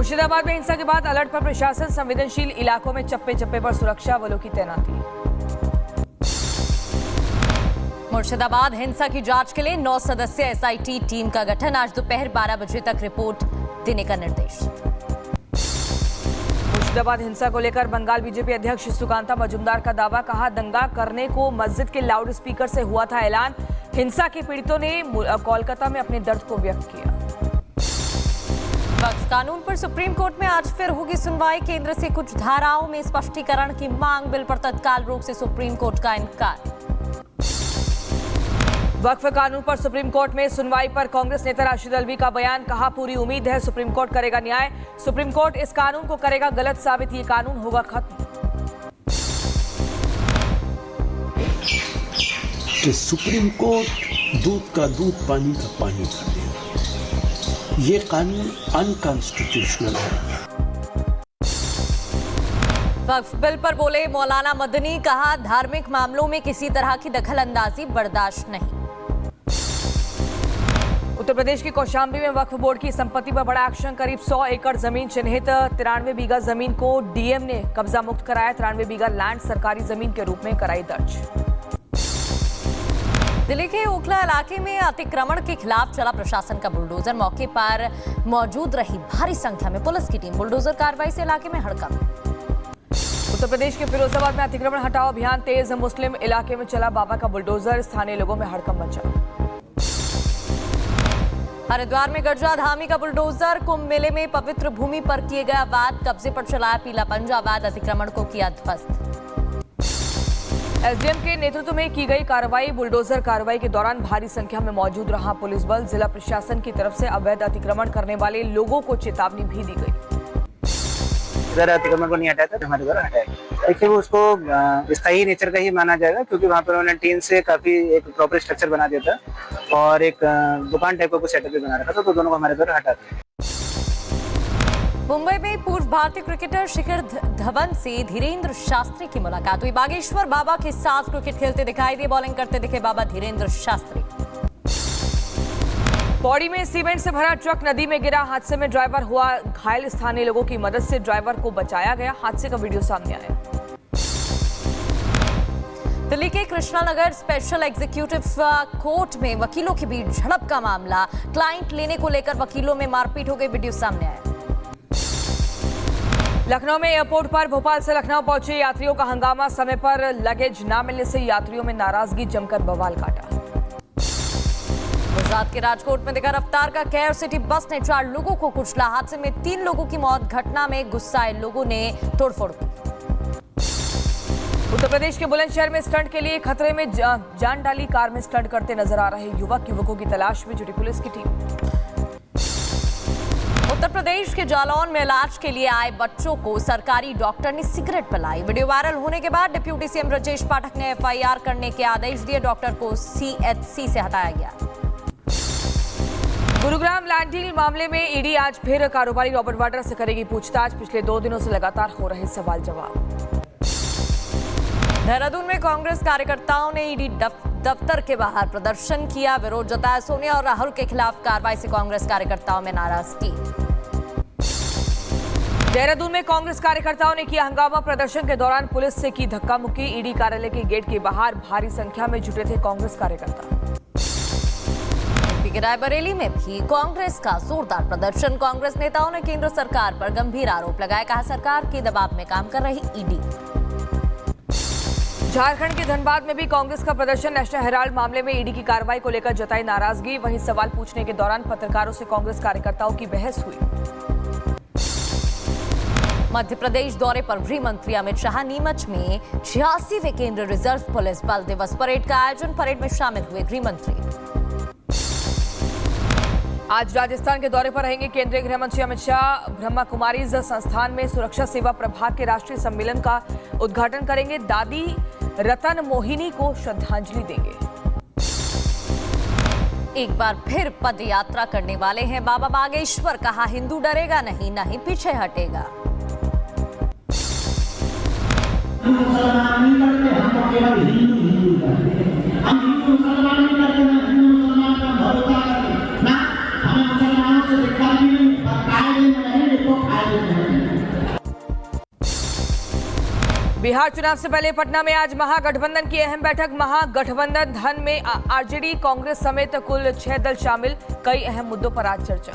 मुर्शिदाबाद में हिंसा के बाद अलर्ट पर प्रशासन, संवेदनशील इलाकों में चप्पे चप्पे पर सुरक्षा बलों की तैनाती। मुर्शिदाबाद हिंसा की जांच के लिए 9 सदस्यीय एसआईटी टीम का गठन, आज दोपहर 12 बजे तक रिपोर्ट देने का निर्देश। मुर्शिदाबाद हिंसा को लेकर बंगाल बीजेपी अध्यक्ष सुकांता मजूमदार का दावा, कहा दंगा करने को मस्जिद के लाउड स्पीकर से हुआ था ऐलान। हिंसा के पीड़ितों ने कोलकाता में अपने दर्द को व्यक्त किया। वक्फ कानून पर सुप्रीम कोर्ट में आज फिर होगी सुनवाई, केंद्र से कुछ धाराओं में स्पष्टीकरण की मांग, बिल पर तत्काल रोक से सुप्रीम कोर्ट का इनकार। वक्फ कानून पर सुप्रीम कोर्ट में सुनवाई पर कांग्रेस नेता राशिद अल्वी का बयान, कहा पूरी उम्मीद है सुप्रीम कोर्ट करेगा न्याय। सुप्रीम कोर्ट इस कानून को करेगा गलत साबित, ये कानून होगा खत्म। कि सुप्रीम कोर्ट दूध का दूध, पानी का पानी कर देगा, ये कानून अनकॉन्स्टिट्यूशनल है। वक्फ बिल पर बोले मौलाना मदनी, कहा धार्मिक मामलों में किसी तरह की दखल अंदाजी बर्दाश्त नहीं। उत्तर प्रदेश के कौशाम्बी में वक्फ बोर्ड की संपत्ति पर बड़ा एक्शन, करीब 100 एकड़ जमीन चिन्हित, 93 बीघा जमीन को डीएम ने कब्जा मुक्त कराया। 93 बीघा लैंड सरकारी जमीन के रूप में कराई दर्ज। दिल्ली के ओखला इलाके में अतिक्रमण के खिलाफ चला प्रशासन का बुलडोजर, मौके पर मौजूद रही भारी संख्या में पुलिस की टीम, बुलडोजर कार्रवाई से इलाके में हड़कंप। उत्तर प्रदेश के फिरोजाबाद में अतिक्रमण हटाओ अभियान तेज, मुस्लिम इलाके में चला बाबा का बुलडोजर, स्थानीय लोगों में हड़कंप मचा। हरिद्वार में गर्जा धामी का बुलडोजर, कुंभ मेले में पवित्र भूमि पर किए गए अवैध कब्जे पर चलाया पीला पंजा, अवैध अतिक्रमण को किया ध्वस्त। एसडीएम के नेतृत्व में की गई कार्रवाई, बुलडोजर कार्रवाई के दौरान भारी संख्या में मौजूद रहा पुलिस बल, जिला प्रशासन की तरफ से अवैध अतिक्रमण करने वाले लोगों को चेतावनी भी दी गई। इधर अतिक्रमण को नहीं हटाया था, हमारे द्वारा हटाया। देखिए वो उसको स्थायी नेचर का ही माना जाएगा, क्योंकि वहाँ पर उन्होंने टीन से काफी एक प्रॉपर स्ट्रक्चर बना दिया था और एक दुकान टाइप का कुछ सेटअप भी बना रखा था, तो दोनों को हमारे द्वारा हटा दिया। मुंबई में पूर्व भारतीय क्रिकेटर शिखर धवन से धीरेन्द्र शास्त्री की मुलाकात हुई, बागेश्वर बाबा के साथ क्रिकेट खेलते दिखाई दिए, बॉलिंग करते दिखे बाबा धीरेन्द्र शास्त्री। पौड़ी में सीमेंट से भरा ट्रक नदी में गिरा, हादसे में ड्राइवर हुआ घायल, स्थानीय लोगों की मदद से ड्राइवर को बचाया गया। हादसे का वीडियो सामने आया। दिल्ली के कृष्णानगर स्पेशल एग्जीक्यूटिव कोर्ट में वकीलों के बीच झड़प का मामला, क्लाइंट लेने को लेकर वकीलों में मारपीट हो गई, वीडियो सामने आया। लखनऊ में एयरपोर्ट पर भोपाल से लखनऊ पहुंचे यात्रियों का हंगामा, समय पर लगेज न मिलने से यात्रियों में नाराजगी, जमकर बवाल काटा। गुजरात के राजकोट में दिखा रफ्तार का केयर सिटी बस ने 4 लोगों को कुचला, हादसे में 3 लोगों की मौत, घटना में गुस्साए लोगों ने तोड़फोड़ की। उत्तर प्रदेश के बुलंदशहर में स्टंट के लिए खतरे में जान डाली, कार में स्टंट करते नजर आ रहे युवकों की तलाश में जुटी पुलिस की टीम। उत्तर प्रदेश के जालौन में इलाज के लिए आए बच्चों को सरकारी डॉक्टर ने सिगरेट पिलाई, वीडियो वायरल होने के बाद डिप्टी सीएम ब्रजेश पाठक ने एफआईआर करने के आदेश दिए, डॉक्टर को सीएचसी से हटाया गया। गुरुग्राम लैंड डील मामले में ईडी आज फिर कारोबारी रॉबर्ट वाड्रा से करेगी पूछताछ, पिछले 2 दिनों से लगातार हो रहे सवाल जवाब। देहरादून में कांग्रेस कार्यकर्ताओं ने ईडी दफ्तर के बाहर प्रदर्शन किया, विरोध जताया, सोनिया और राहुल के खिलाफ कार्रवाई से कांग्रेस कार्यकर्ताओं में नाराजगी। देहरादून में कांग्रेस कार्यकर्ताओं ने किया हंगामा, प्रदर्शन के दौरान पुलिस से की धक्का मुक्की, ईडी कार्यालय के गेट के बाहर भारी संख्या में जुटे थे कांग्रेस कार्यकर्ता। रायबरेली में भी कांग्रेस का जोरदार प्रदर्शन, कांग्रेस नेताओं ने केंद्र सरकार पर गंभीर आरोप लगाए, कहा सरकार के दबाव में काम कर रही ईडी। झारखंड के धनबाद में भी कांग्रेस का प्रदर्शन, नेशनल हेराल्ड मामले में ईडी की कार्रवाई को लेकर जताई नाराजगी, वहीं सवाल पूछने के दौरान पत्रकारों से कांग्रेस कार्यकर्ताओं की बहस हुई। मध्य प्रदेश दौरे पर गृह मंत्री अमित शाह, नीमच में 86वें केंद्रीय रिजर्व पुलिस बल दिवस परेड का आयोजन, परेड में शामिल हुए गृह मंत्री। आज राजस्थान के दौरे पर रहेंगे केंद्रीय गृह मंत्री अमित शाह, ब्रह्मा कुमारीज संस्थान में सुरक्षा सेवा प्रभाग के राष्ट्रीय सम्मेलन का उद्घाटन करेंगे, दादी रतन मोहिनी को श्रद्धांजलि देंगे। एक बार फिर पद यात्रा करने वाले हैं बाबा बागेश्वर, कहा हिंदू डरेगा नहीं, ना ही पीछे हटेगा। हम मुसलमान नहीं करते, हम तो केवल हिंदू करते हैं। हम हिंदू मुसलमान नहीं करते, ना हिंदू मुसलमान का भरोसा करते, ना हमें मुसलमानों से दिक्कत नहीं, और कायदे में रहेंगे तो बिहार चुनाव से पहले पटना में आज महागठबंधन की अहम बैठक। महागठबंधन धन में आरजेडी, कांग्रेस समेत कुल 6 दल शामिल। कई अहम मुद्दों पर आज चर्चा।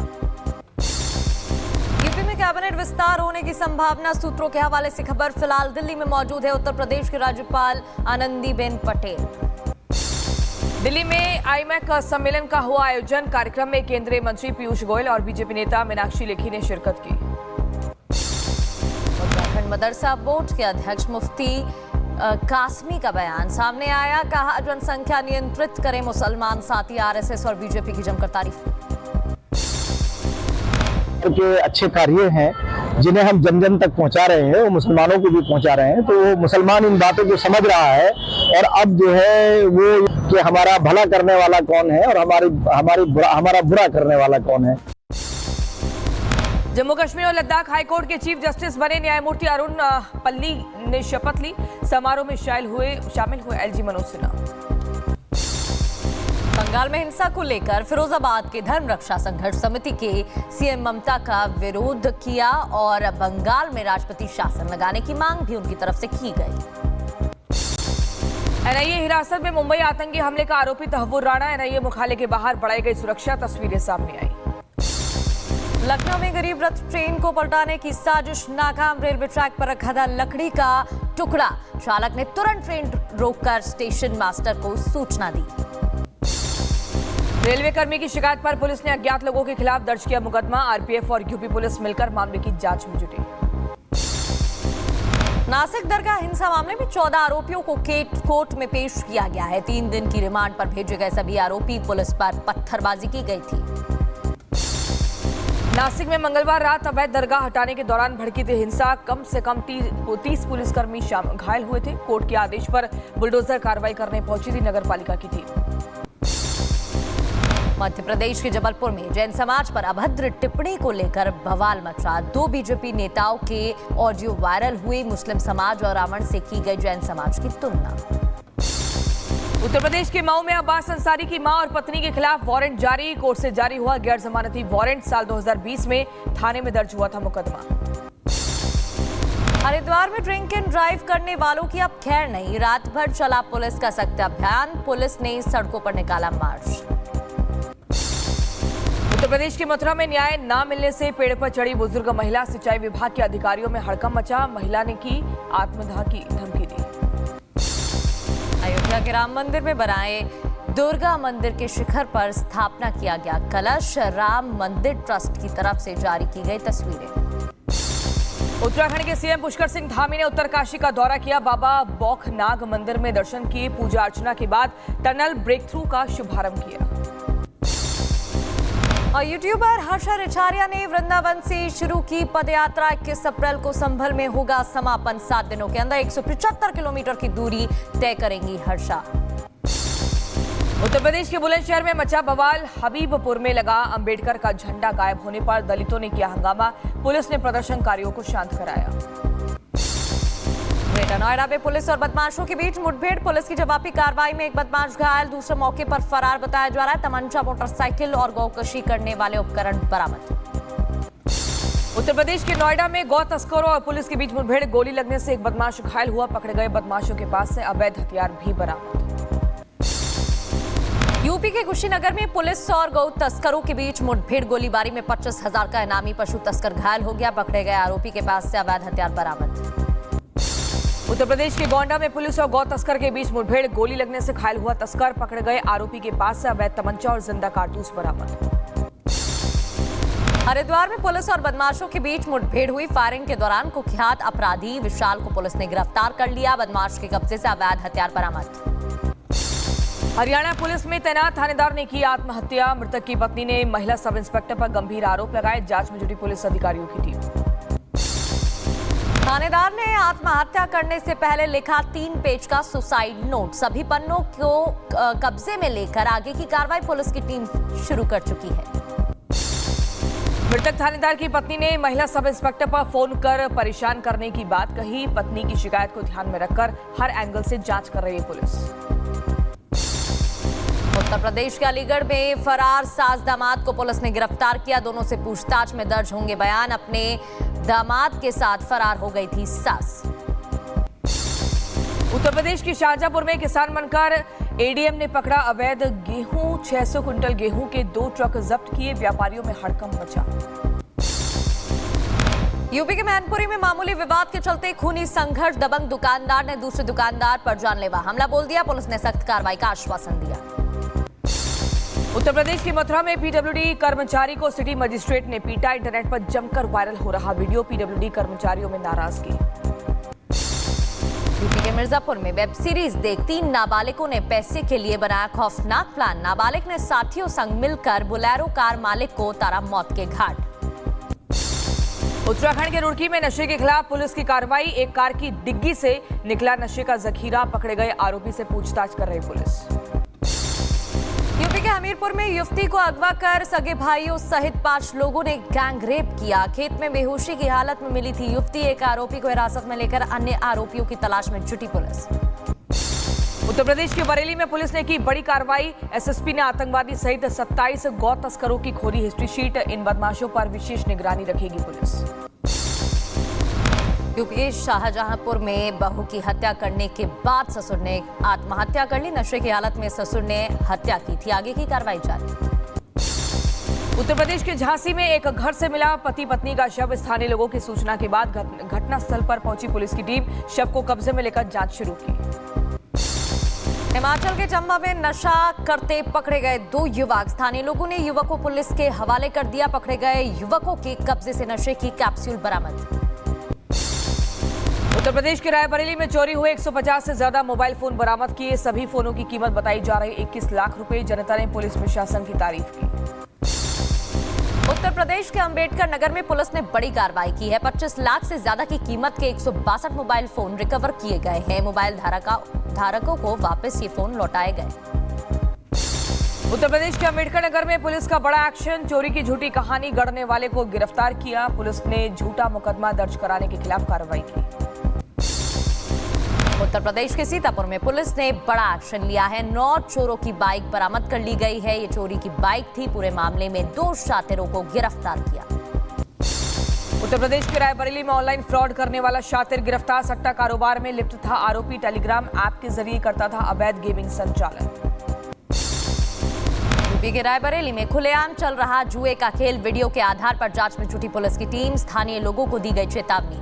यूपी में कैबिनेट विस्तार होने की संभावना, सूत्रों के हवाले से खबर। फिलहाल दिल्ली में मौजूद है उत्तर प्रदेश की राज्यपाल आनंदीबेन पटेल। दिल्ली में आईमैक सम्मेलन का हुआ आयोजन। कार्यक्रम में केंद्रीय मंत्री पीयूष गोयल और बीजेपी नेता मीनाक्षी लेखी ने शिरकत की। उत्तराखंड मदरसा बोर्ड के अध्यक्ष मुफ्ती कासमी का बयान सामने आया। कहा, जनसंख्या नियंत्रित करें मुसलमान, साथ ही आरएसएस और बीजेपी की जमकर तारीफ। के अच्छे कार्य हैं जिन्हें हम जन जन तक पहुंचा रहे हैं, वो मुसलमानों को भी पहुंचा रहे हैं, तो वो मुसलमान इन बातों को समझ रहा है। और अब जो है वो कि हमारा भला करने वाला कौन है और हमारा बुरा करने वाला कौन है। जम्मू कश्मीर और लद्दाख हाईकोर्ट के चीफ जस्टिस बने न्यायमूर्ति अरुण पल्ली ने शपथ ली। समारोह में शामिल हुए एलजी मनोज सिन्हा। बंगाल में हिंसा को लेकर फिरोजाबाद के धर्म रक्षा संघर्ष समिति के सीएम ममता का विरोध किया और बंगाल में राष्ट्रपति शासन लगाने की मांग भी उनकी तरफ से की गई। एनआईए हिरासत में मुंबई आतंकी हमले का आरोपी तहव्वुर राणा। एनआईए मुख्यालय के बाहर बढ़ाई गई सुरक्षा, तस्वीरें सामने आई। लखनऊ में गरीब रथ ट्रेन को पलटाने की साजिश नाकाम। रेलवे ट्रैक पर रखा था लकड़ी का टुकड़ा। चालक ने तुरंत ट्रेन रोककर स्टेशन मास्टर को सूचना दी। रेलवे कर्मी की शिकायत पर पुलिस ने अज्ञात लोगों के खिलाफ दर्ज किया मुकदमा। आरपीएफ और यूपी पुलिस मिलकर मामले की जांच में जुटी। नासिक दरगाह हिंसा मामले में 14 आरोपियों को कोर्ट में पेश किया गया है। 3 दिन की रिमांड पर भेजे गए सभी आरोपी, पुलिस पर पत्थरबाजी की गई थी। नासिक में मंगलवार रात अवैध दरगाह हटाने के दौरान भड़की थी हिंसा। कम से कम 30 पुलिसकर्मी घायल हुए थे। कोर्ट के आदेश पर बुलडोजर कार्रवाई करने पहुंची थी नगरपालिका की टीम। मध्य प्रदेश के जबलपुर में जैन समाज पर अभद्र टिप्पणी को लेकर बवाल मचा। 2 बीजेपी नेताओं के ऑडियो वायरल हुए। मुस्लिम समाज और रावण से की गई जैन समाज की तुलना। उत्तर प्रदेश के मऊ में अब्बास अंसारी की मां और पत्नी के खिलाफ वारंट जारी। कोर्ट से जारी हुआ गैर जमानती वारंट। साल 2020 में थाने में दर्ज हुआ था मुकदमा। हरिद्वार में ड्रिंक एंड ड्राइव करने वालों की अब खैर नहीं। रात भर चला पुलिस का सख्त अभियान। पुलिस ने सड़कों पर निकाला मार्च। उत्तर प्रदेश के मथुरा में न्याय न मिलने से पेड़ पर चढ़ी बुजुर्ग महिला। सिंचाई विभाग के अधिकारियों में हड़कंप मचा। महिला ने की आत्मदाह की धमकी दी। अयोध्या के राम मंदिर में बनाए दुर्गा मंदिर के शिखर पर स्थापना किया गया कलश। राम मंदिर ट्रस्ट की तरफ से जारी की गई तस्वीरें। उत्तराखंड के सीएम पुष्कर सिंह धामी ने उत्तरकाशी का दौरा किया। बाबा बौखनाग मंदिर में दर्शन किए। पूजा अर्चना के बाद टनल ब्रेक थ्रू का शुभारंभ किया। और यूट्यूबर हर्षा रिछारिया ने वृंदावन से शुरू की पदयात्रा। 21 अप्रैल को संभल में होगा समापन। 7 दिनों के अंदर 175 किलोमीटर की दूरी तय करेंगी हर्षा। उत्तर प्रदेश के बुलंदशहर में मचा बवाल। हबीबपुर में लगा अंबेडकर का झंडा गायब होने पर दलितों ने किया हंगामा। पुलिस ने प्रदर्शनकारियों को शांत कराया। ग्रेटर नोएडा में पुलिस और बदमाशों के बीच मुठभेड़। पुलिस की जवाबी कार्रवाई में एक बदमाश घायल, दूसरे मौके पर फरार बताया जा रहा है। तमंचा, मोटरसाइकिल और गौकशी करने वाले उपकरण बरामद। उत्तर प्रदेश के नोएडा में गौ तस्करों और पुलिस के बीच मुठभेड़। गोली लगने से एक बदमाश घायल हुआ। पकड़े गए बदमाशों के पास से अवैध हथियार भी बरामद। यूपी के कुशीनगर में पुलिस और गौ तस्करों के बीच मुठभेड़। गोलीबारी में 25,000 का इनामी पशु तस्कर घायल हो गया। पकड़े गए आरोपी के पास से अवैध हथियार बरामद। उत्तर प्रदेश के गोंडा में पुलिस और गौ तस्कर के बीच मुठभेड़। गोली लगने से घायल हुआ तस्कर। पकड़े गए आरोपी के पास से अवैध तमंचा और जिंदा कारतूस बरामद। हरिद्वार में पुलिस और बदमाशों के बीच मुठभेड़ हुई। फायरिंग के दौरान कुख्यात अपराधी विशाल को पुलिस ने गिरफ्तार कर लिया। बदमाश के कब्जे से अवैध हथियार बरामद। हरियाणा पुलिस में तैनात थानेदार ने की आत्महत्या। मृतक की पत्नी ने महिला सब इंस्पेक्टर पर गंभीर आरोप लगाए। जांच में जुटी पुलिस अधिकारियों की टीम। थानेदार ने आत्महत्या करने से पहले लिखा 3 पेज का सुसाइड नोट। सभी पन्नों को कब्जे में लेकर आगे की कार्रवाई पुलिस की टीम शुरू कर चुकी है। मृतक थानेदार की पत्नी ने महिला सब इंस्पेक्टर पर फोन कर परेशान करने की बात कही। पत्नी की शिकायत को ध्यान में रखकर हर एंगल से जांच कर रही है पुलिस। उत्तर प्रदेश के अलीगढ़ में फरार सास दामाद को पुलिस ने गिरफ्तार किया। दोनों से पूछताछ में दर्ज होंगे बयान। अपने दामाद के साथ फरार हो गई थी सास। उत्तर प्रदेश के शाहजहांपुर में किसान बनकर एडीएम ने पकड़ा अवैध गेहूं। 600 क्विंटल गेहूं के 2 ट्रक जब्त किए। व्यापारियों में हड़कंप मचा। यूपी के मैनपुरी में मामूली विवाद के चलते खूनी संघर्ष। दबंग दुकानदार ने दूसरे दुकानदार पर जानलेवा हमला बोल दिया। पुलिस ने सख्त कार्रवाई का आश्वासन दिया। उत्तर प्रदेश के मथुरा में पीडब्ल्यूडी कर्मचारी को सिटी मजिस्ट्रेट ने पीटा। इंटरनेट पर जमकर वायरल हो रहा वीडियो। पीडब्ल्यूडी कर्मचारियों में नाराजगी। यूपी के मिर्जापुर में वेब सीरीज देख 3 नाबालिगों ने पैसे के लिए बनाया खौफनाक प्लान। नाबालिग ने साथियों संग मिलकर बोलेरो कार मालिक को उतारा मौत के घाट। उत्तराखंड के रुड़की में नशे के खिलाफ पुलिस की कार्रवाई। एक कार की डिग्गी से निकला नशे का जखीरा। पकड़े गए आरोपी से पूछताछ कर रही पुलिस। यूपी के हमीरपुर में युवती को अगवा कर सगे भाइयों सहित 5 लोगों ने गैंग रेप किया। खेत में बेहोशी की हालत में मिली थी युवती। एक आरोपी को हिरासत में लेकर अन्य आरोपियों की तलाश में जुटी पुलिस। उत्तर प्रदेश के बरेली में पुलिस ने की बड़ी कार्रवाई। एसएसपी ने आतंकवादी सहित 27 गौ तस्करों की खोली हिस्ट्री शीट। इन बदमाशों पर विशेष निगरानी रखेगी पुलिस। यूपी के शाहजहांपुर में बहू की हत्या करने के बाद ससुर ने आत्महत्या कर ली। नशे की हालत में ससुर ने हत्या की थी। आगे की कार्रवाई जारी। उत्तर प्रदेश के झांसी में एक घर से मिला पति पत्नी का शव। स्थानीय लोगों की सूचना के बाद घटनास्थल पर पहुंची पुलिस की टीम। शव को कब्जे में लेकर जांच शुरू की। हिमाचल के चंबा में नशा करते पकड़े गए 2 युवक। स्थानीय लोगों ने युवक को पुलिस के हवाले कर दिया। पकड़े गए युवकों के कब्जे से नशे की कैप्सूल बरामद। उत्तर प्रदेश के रायबरेली में चोरी हुए 150 से ज्यादा मोबाइल फोन बरामद किए। सभी फोनों की कीमत बताई जा रही 21 लाख रुपए। जनता ने पुलिस प्रशासन की तारीफ की। उत्तर प्रदेश के अंबेडकर नगर में पुलिस ने बड़ी कार्रवाई की है। 25 लाख से ज्यादा की कीमत के 162 मोबाइल फोन रिकवर किए गए हैं। मोबाइल धारकों को वापस ये फोन लौटाए गए। उत्तर प्रदेश के अंबेडकर नगर में पुलिस का बड़ा एक्शन। चोरी की झूठी कहानी गढ़ने वाले को गिरफ्तार किया। पुलिस ने झूठा मुकदमा दर्ज कराने के खिलाफ कार्रवाई की। उत्तर प्रदेश के सीतापुर में पुलिस ने बड़ा एक्शन लिया है। 9 चोरों की बाइक बरामद कर ली गई है। ये चोरी की बाइक थी। पूरे मामले में 2 शातिरों को गिरफ्तार किया। उत्तर प्रदेश के रायबरेली में ऑनलाइन फ्रॉड करने वाला शातिर गिरफ्तार। सट्टा कारोबार में लिप्त था आरोपी। टेलीग्राम ऐप के जरिए करता था अवैध गेमिंग संचालन। यूपी के रायबरेली में खुलेआम चल रहा जुए का खेल। वीडियो के आधार पर जांच में जुटी पुलिस की टीम। स्थानीय लोगों को दी गई चेतावनी।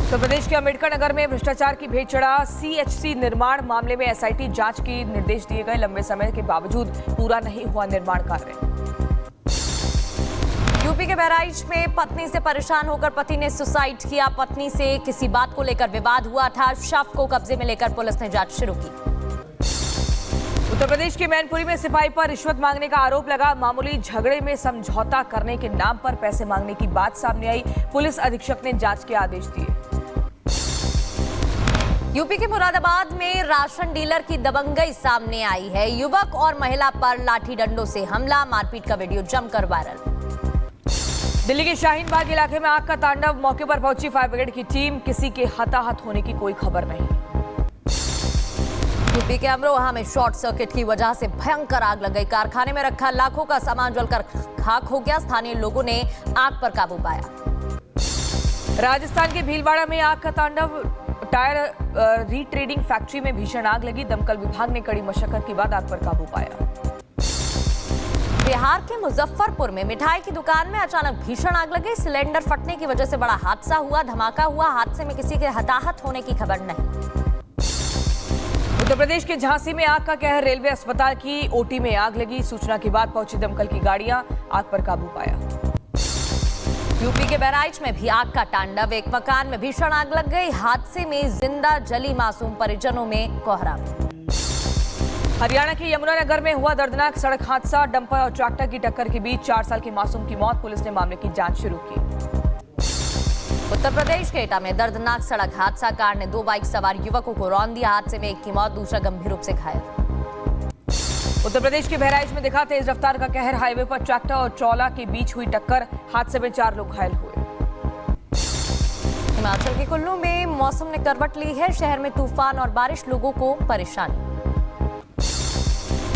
उत्तर प्रदेश के अंबेडकर नगर में भ्रष्टाचार की भेंट चढ़ा। सीएचसी निर्माण मामले में एसआईटी जांच के निर्देश दिए गए। लंबे समय के बावजूद पूरा नहीं हुआ निर्माण कार्य। यूपी के बहराइच में पत्नी से परेशान होकर पति ने सुसाइड किया। पत्नी से किसी बात को लेकर विवाद हुआ था। शव को कब्जे में लेकर पुलिस ने जांच शुरू की। उत्तर प्रदेश के मैनपुरी में सिपाही पर रिश्वत मांगने का आरोप लगा। मामूली झगड़े में समझौता करने के नाम पर पैसे मांगने की बात सामने आई। पुलिस अधीक्षक ने जांच के आदेश दिए। यूपी के मुरादाबाद में राशन डीलर की दबंगई सामने आई है। युवक और महिला पर लाठी डंडों से हमला। मारपीट का वीडियो जमकर वायरल। दिल्ली के शाहीन बाग इलाके में आग का तांडव। मौके पर पहुंची फायर ब्रिगेड की टीम। किसी के हताहत होने की कोई खबर नहीं। यूपी के अमरोहा में शॉर्ट सर्किट की वजह से भयंकर आग लग गई। कारखाने में रखा लाखों का सामान जलकर खाक हो गया। स्थानीय लोगों ने आग पर काबू पाया। राजस्थान के भीलवाड़ा में आग का तांडव। टायर रीट्रेडिंग फैक्ट्री में भीषण आग लगी। दमकल विभाग ने कड़ी मशक्कत के बाद आग पर काबू पाया। बिहार के मुजफ्फरपुर में मिठाई की दुकान में अचानक भीषण आग लगी। सिलेंडर फटने की वजह से बड़ा हादसा हुआ। धमाका हुआ। हादसे में किसी के हताहत होने की खबर नहीं। उत्तर प्रदेश के झांसी में आग का कहर। रेलवे अस्पताल की ओटी में आग लगी। सूचना के बाद पहुंची दमकल की गाड़ियां। आग पर काबू पाया। यूपी के बहराइच में भी आग का तांडव। एक मकान में भीषण आग लग गई। हादसे में जिंदा जली मासूम परिजनों में कोहराम। हरियाणा के यमुनानगर में हुआ दर्दनाक सड़क हादसा। डंपर और ट्रैक्टर की टक्कर के बीच 4 साल के मासूम की मौत। पुलिस ने मामले की जांच शुरू की। उत्तर प्रदेश के एटा में दर्दनाक सड़क हादसा। कार ने 2 बाइक सवार युवकों को रौंद दिया। हादसे में एक की मौत, दूसरा गंभीर रूप से घायल। उत्तर प्रदेश के बहराइच में दिखा तेज रफ्तार का कहर। हाईवे पर ट्रैक्टर और ट्रॉला के बीच हुई टक्कर। हादसे में 4 लोग घायल हुए। हिमाचल के कुल्लू में मौसम ने करवट ली है। शहर में तूफान और बारिश लोगों को परेशानी।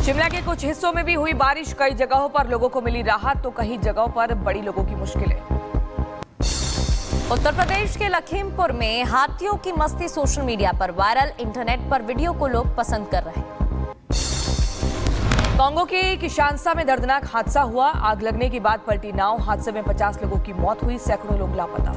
शिमला के कुछ हिस्सों में भी हुई बारिश। कई जगहों पर लोगों को मिली राहत तो कई जगहों पर बड़ी लोगों की मुश्किलें। उत्तर प्रदेश के लखीमपुर में हाथियों की मस्ती सोशल मीडिया पर वायरल। इंटरनेट पर वीडियो को लोग पसंद कर रहे हैं। कांगो के किशानसा में दर्दनाक हादसा हुआ। आग लगने के बाद पलटी नाव। हादसे में 50 लोगों की मौत हुई, सैकड़ों लोग लापता।